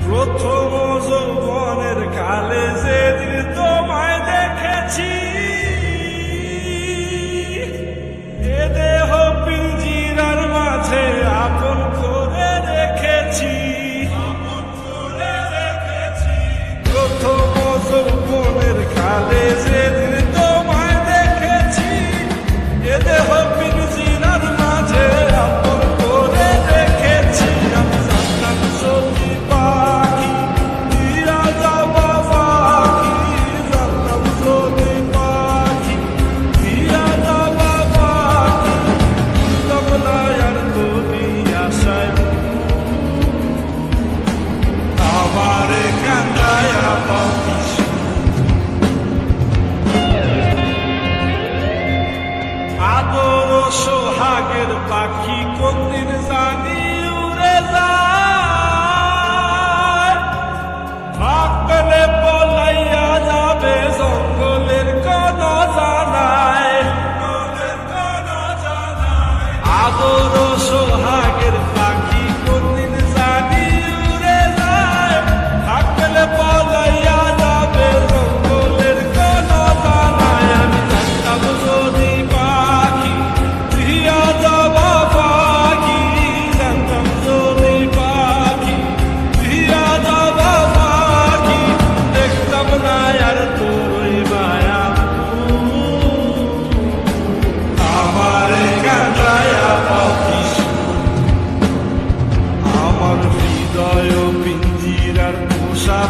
প্রথম যৌবনের কালে যেদিন তোমায় দেখেছি, এ দেহ পিঞ্জিরার মাঝে আপন করে রেখেছি। প্রথম যৌবনের কালে যেদিন তোমায় দেখেছি, এ দেহ পিঞ্জিরার মাঝে আপন করে রেখেছি। আমি জানতাম সত্যি পাখি দিয়া যাবা পাখি, জানতাম সত্যি পাখি দিয়া যাবা পাখি, বুঝতাম না আর তুমি আশায় আমারে কান্দায়া পাখি। আদর সোহাগের পাখি কোনদিন জানি উড়ে যায়, থাকলে পলাইয়া যাবে জঙ্গলের কোন জানায়। আদর সোহাগের পাখি কোনদিন জানি উড়ে যায়, থাকলে পলাইয়া যাবে জঙ্গলের কোন জানায়। আমি জানতাম যদি পাখি দিয়া যাবা পাখি, জানতাম যদি পাখি দিয়া যাবা পাখি, দেখতাম না আর তোর মায়া আমারে কাঁদায়া পাখি। আমার হৃদয় পিঞ্জিরার পোষা